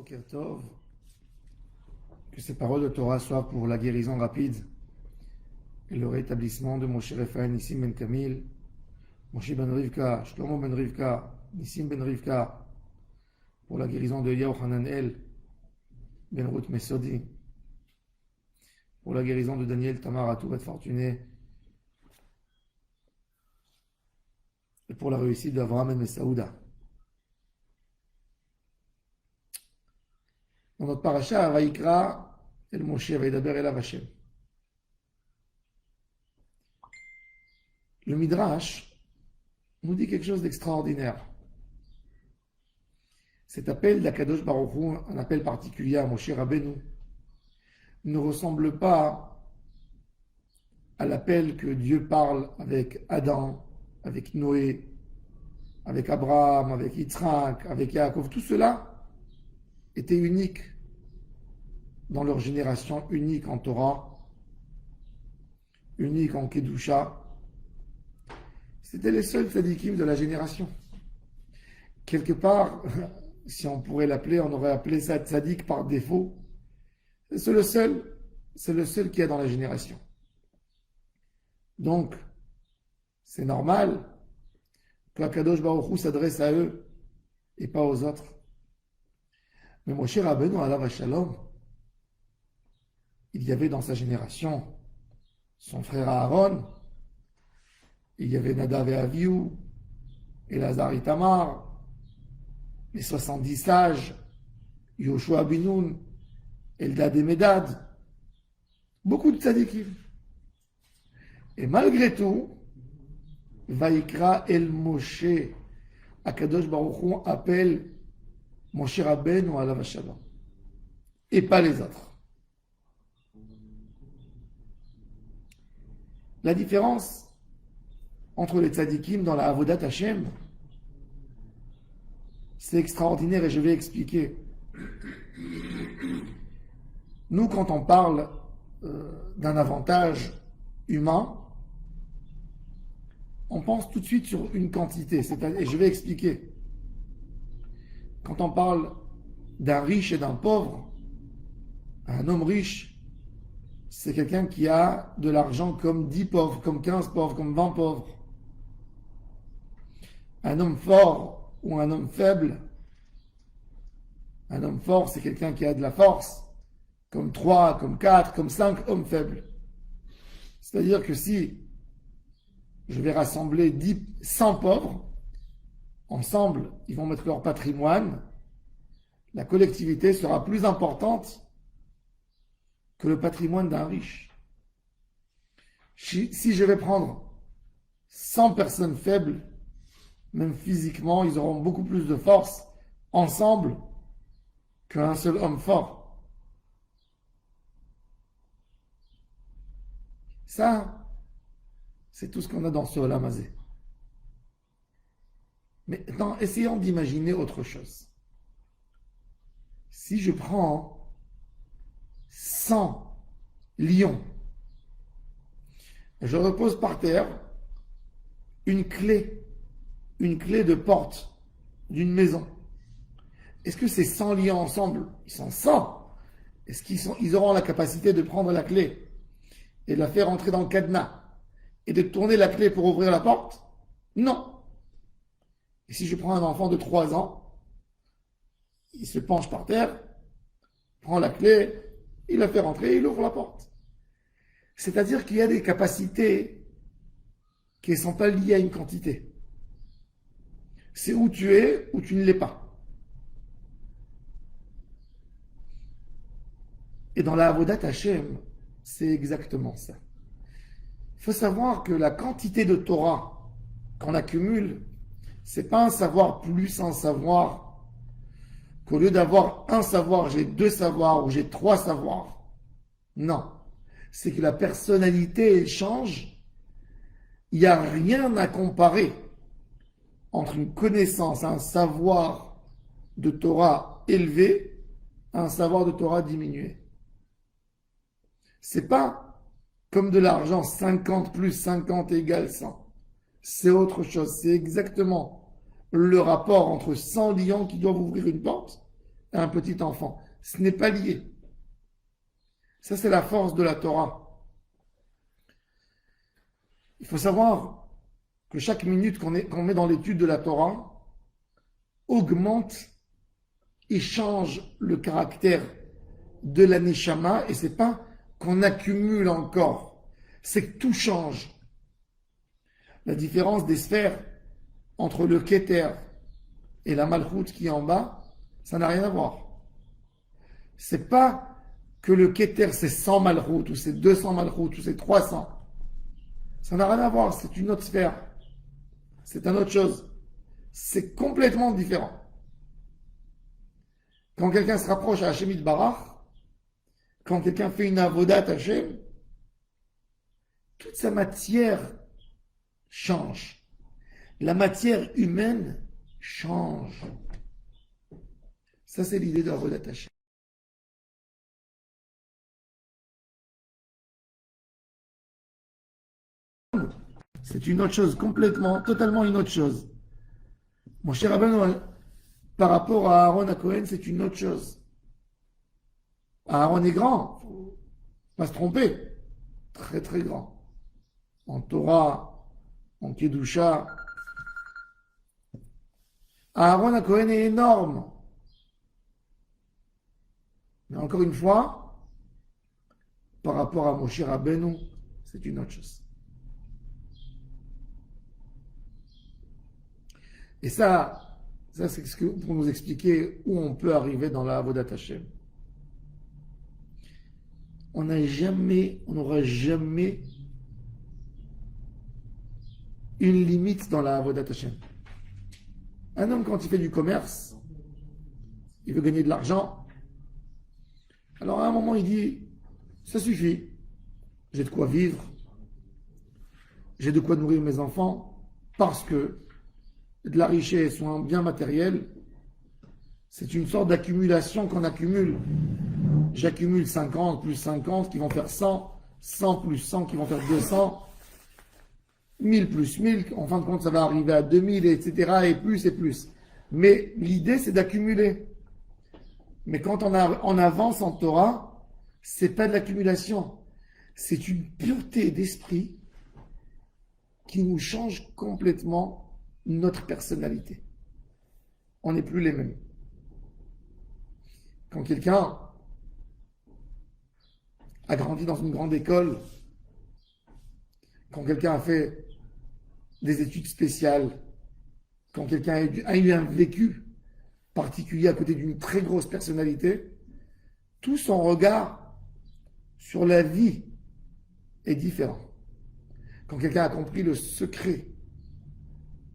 Boker Tov, que ces paroles de Torah soient pour la guérison rapide et le rétablissement de Moshe Raphaël Nissim Ben Kamil, Moshe Ben Rivka, Shlomo Ben Rivka, Nissim Ben Rivka, pour la guérison de Yahu Hananel Ben Ruth Mesodi, pour la guérison de Daniel Tamar Atoubet Fortuné, et pour la réussite d'Avraham et Saouda. Dans notre paracha, Vaïkra, El Moshe Vaïdaber Elav Hashem. Le Midrash nous dit quelque chose d'extraordinaire. Cet appel d'Akadosh Baruch Hu, un appel particulier à Moshe Rabbeinu, ne ressemble pas à l'appel que Dieu parle avec Adam, avec Noé, avec Abraham, avec Yitzhak, avec Yaakov. Tout cela était unique dans leur génération, unique en Torah, unique en Kedusha. C'était les seuls tzadikim de la génération. Quelque part, si on pourrait l'appeler, on aurait appelé ça tzadik par défaut. C'est le seul qu'il y a dans la génération. Donc, c'est normal qu'Akadosh Baruch Hu s'adresse à eux et pas aux autres. Mais Moshe Rabbeinu alav Shalom, il y avait dans sa génération son frère Aaron, il y avait Nadav et Avihu, Elazar et Tamar, les 70 sages, Yoshua Binoun, Eldad et Medad, beaucoup de tzadikim. Et malgré tout, Vaïkra El Moshe, Akadosh Baruch Hu appelle Moshe Rabbeinu alav Shalom, et pas les autres. La différence entre les tzadikim dans la Avodat Hashem, c'est extraordinaire et je vais expliquer. Nous, quand on parle d'un avantage humain, on pense tout de suite sur une quantité, et je vais expliquer. Quand on parle d'un riche et d'un pauvre, un homme riche, c'est quelqu'un qui a de l'argent comme 10 pauvres, comme 15 pauvres, comme 20 pauvres. Un homme fort ou un homme faible, un homme fort, c'est quelqu'un qui a de la force, comme 3, comme 4, comme 5 hommes faibles. C'est-à-dire que si je vais rassembler 100 pauvres, ensemble, ils vont mettre leur patrimoine, la collectivité sera plus importante que le patrimoine d'un riche. Si je vais prendre 100 personnes faibles, même physiquement, ils auront beaucoup plus de force ensemble qu'un seul homme fort. Ça, c'est tout ce qu'on a dans ce Olam Hazé. Maintenant, essayons d'imaginer autre chose. Si je prends 100 lions, je repose par terre une clé de porte d'une maison. Est-ce que ces 100 lions ensemble, ils sont 100? Est-ce qu'ils auront la capacité de prendre la clé et de la faire entrer dans le cadenas et de tourner la clé pour ouvrir la porte? Non. Et si je prends un enfant de 3 ans, il se penche par terre, prend la clé, il la fait rentrer et il ouvre la porte. C'est-à-dire qu'il y a des capacités qui ne sont pas liées à une quantité. C'est où tu es ou tu ne l'es pas. Et dans la Avodat Hashem, c'est exactement ça. Il faut savoir que la quantité de Torah qu'on accumule, c'est pas un savoir plus un savoir, qu'au lieu d'avoir un savoir, j'ai 2 savoirs ou j'ai 3 savoirs. Non. C'est que la personnalité change. Il n'y a rien à comparer entre une connaissance, un savoir de Torah élevé, et un savoir de Torah diminué. C'est pas comme de l'argent, 50 plus 50 égale 100. C'est autre chose. C'est exactement le rapport entre 100 lions qui doivent ouvrir une porte à un petit enfant. Ce n'est pas lié. Ça, c'est la force de la Torah. Il faut savoir que chaque minute qu'on met dans l'étude de la Torah augmente et change le caractère de la Neshama, et c'est pas qu'on accumule encore, c'est que tout change. La différence des sphères entre le Keter et la Malchut qui est en bas, ça n'a rien à voir. C'est pas que le Keter c'est 100 Malchut, ou c'est 200 Malchut, ou c'est 300. Ça n'a rien à voir, c'est une autre sphère. C'est une autre chose. C'est complètement différent. Quand quelqu'un se rapproche à Hashem Barach, quand quelqu'un fait une avodat Hashem, toute sa matière change. La matière humaine change. Ça, c'est l'idée de l'avodat Hashem. C'est une autre chose, complètement, totalement une autre chose. Mon cher Rabbeinu, par rapport à Aaron à Cohen, c'est une autre chose. Aaron est grand, faut pas se tromper, très très grand. En Torah, en Kedusha. Aaron à Cohen est énorme. Mais encore une fois, par rapport à Moshe Rabbeinu, c'est une autre chose. Et ça c'est ce que, pour nous expliquer où on peut arriver dans la Avodat Hashem. On n'aura jamais une limite dans la Avodat Hashem. Un homme, quand il fait du commerce, il veut gagner de l'argent. Alors à un moment, il dit, ça suffit, j'ai de quoi vivre, j'ai de quoi nourrir mes enfants, parce que de la richesse ou un bien matériel, c'est une sorte d'accumulation qu'on accumule. J'accumule 50 plus 50 qui vont faire 100, 100 plus 100 qui vont faire 200, 1000 plus 1000, en fin de compte ça va arriver à 2000, etc. et plus et plus. Mais l'idée c'est d'accumuler. Mais quand on avance en Torah, c'est pas de l'accumulation, c'est une pureté d'esprit qui nous change complètement notre personnalité. On n'est plus les mêmes. Quand quelqu'un a grandi dans une grande école, quand quelqu'un a fait des études spéciales, quand quelqu'un a eu un vécu particulier à côté d'une très grosse personnalité, tout son regard sur la vie est différent. Quand quelqu'un a compris le secret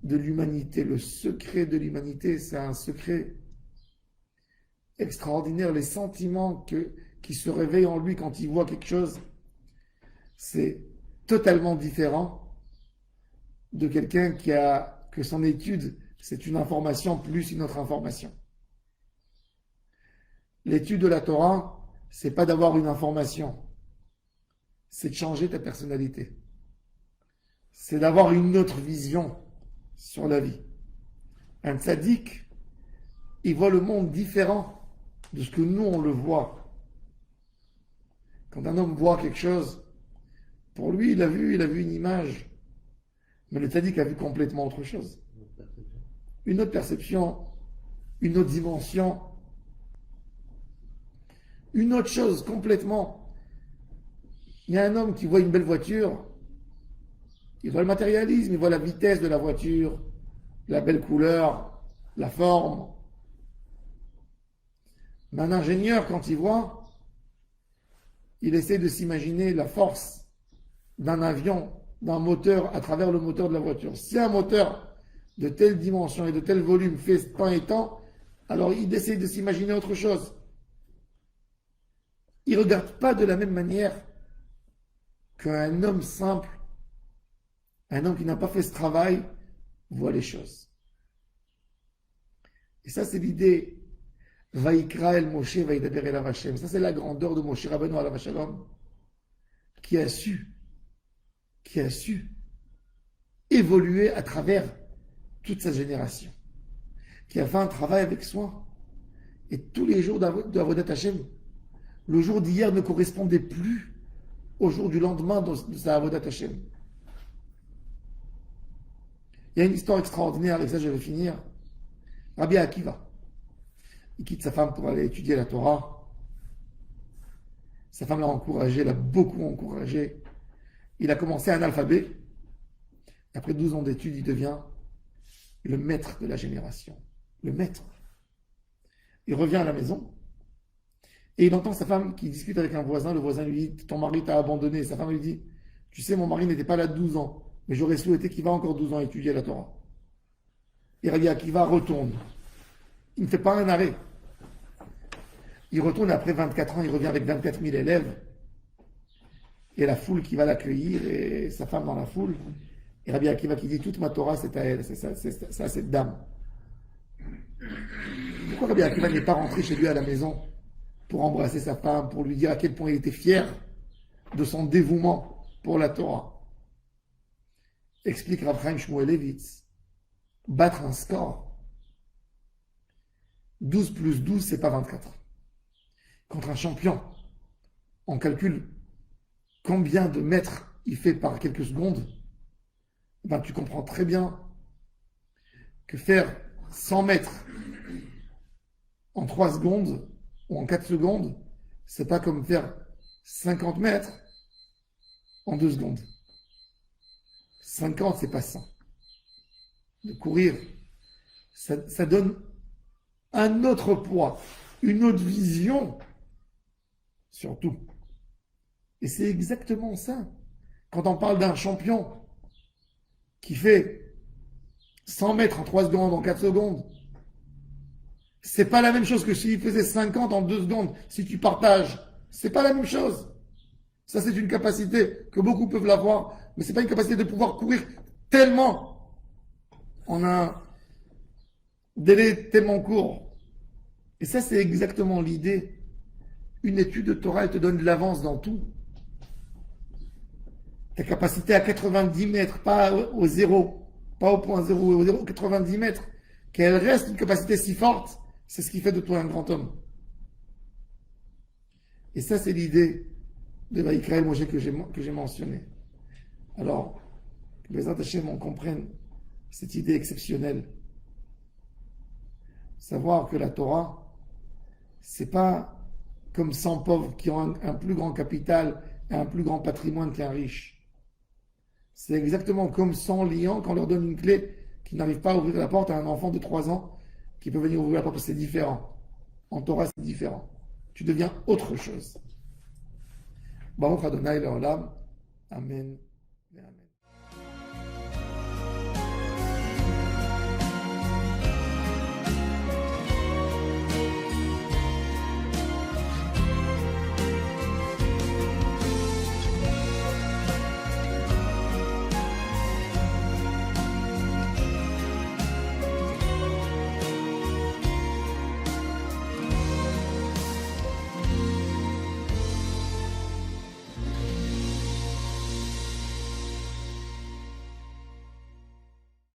de l'humanité, le secret de l'humanité, c'est un secret extraordinaire. Les sentiments qui se réveillent en lui quand il voit quelque chose, c'est totalement différent de quelqu'un que son étude, c'est une information plus une autre information. L'étude de la Torah, c'est pas d'avoir une information, c'est de changer ta personnalité. C'est d'avoir une autre vision sur la vie. Un tzaddik, il voit le monde différent de ce que nous, on le voit. Quand un homme voit quelque chose, pour lui, il a vu une image. Mais le tzaddik a vu complètement autre chose. Une autre perception, une autre dimension, une autre chose complètement. Il y a un homme qui voit une belle voiture, il voit le matérialisme, il voit la vitesse de la voiture, la belle couleur, la forme. Mais un ingénieur, quand il voit, il essaie de s'imaginer la force d'un avion, d'un moteur à travers le moteur de la voiture. Si un moteur de telle dimension et de tel volume fait tant et tant, alors il essaie de s'imaginer autre chose. Il ne regarde pas de la même manière qu'un homme simple, un homme qui n'a pas fait ce travail, voit les choses. Et ça, c'est l'idée. Vaïkra el Moshe, Vaïdaber el Hashem. Ça, c'est la grandeur de Moshe Rabbeinu alav shalom, qui a su évoluer à travers toute sa génération, qui a fait un travail avec soi Et tous les jours de Avodat Hashem, le jour d'hier ne correspondait plus au jour du lendemain de sa Avodat Hashem. Il y a une histoire extraordinaire, avec ça je vais finir. Rabbi Akiva, il quitte sa femme pour aller étudier la Torah. Sa femme l'a encouragé, l'a beaucoup encouragé. Il a commencé un alphabet. Après 12 ans d'études, il devient le maître de la génération. Le maître. Il revient à la maison et il entend sa femme qui discute avec un voisin. Le voisin lui dit, ton mari t'a abandonné. Sa femme lui dit, tu sais, mon mari n'était pas là 12 ans, mais j'aurais souhaité qu'il va encore 12 ans étudier la Torah. Et Rabbi Akiva retourne. Il ne fait pas un arrêt. Il retourne après 24 ans, il revient avec 24 000 élèves. Et la foule qui va l'accueillir, et sa femme dans la foule. Et Rabbi Akiva qui dit, toute ma Torah, c'est à elle, c'est à cette dame. Pourquoi Rabbi Akiva n'est pas rentré chez lui à la maison pour embrasser sa femme, pour lui dire à quel point il était fier de son dévouement pour la Torah? Explique Rav Chaim Shmuelevitz, battre un score. 12 plus 12, c'est pas 24. Contre un champion, on calcule combien de mètres il fait par quelques secondes. Ben, tu comprends très bien que faire 100 mètres en 3 secondes ou en 4 secondes, c'est pas comme faire 50 mètres en 2 secondes. 50, c'est pas 100. De courir, ça donne un autre poids, une autre vision, surtout. Et c'est exactement ça. Quand on parle d'un champion qui fait 100 mètres en 3 secondes, en 4 secondes, c'est pas la même chose que s'il faisait 50 en 2 secondes. Si tu partages, c'est pas la même chose. Ça, c'est une capacité que beaucoup peuvent l'avoir, mais c'est pas une capacité de pouvoir courir tellement en un délai tellement court. Et ça, c'est exactement l'idée. Une étude de Torah, elle te donne de l'avance dans tout. Ta capacité à 90 mètres, pas au zéro, pas au point zéro, au zéro, 90 mètres, qu'elle reste une capacité si forte, c'est ce qui fait de toi un grand homme. Et ça, c'est l'idée de Vaïkraël Moshe que j'ai mentionné. Alors, que les attachés m'en comprennent cette idée exceptionnelle. Savoir que la Torah, c'est pas comme 100 pauvres qui ont un plus grand capital et un plus grand patrimoine qu'un riche. C'est exactement comme 100 lions quand on leur donne une clé qui n'arrive pas à ouvrir la porte à un enfant de 3 ans qui peut venir ouvrir la porte. C'est différent. En Torah, c'est différent. Tu deviens autre chose. Baruch Adonai Leolam. Amen.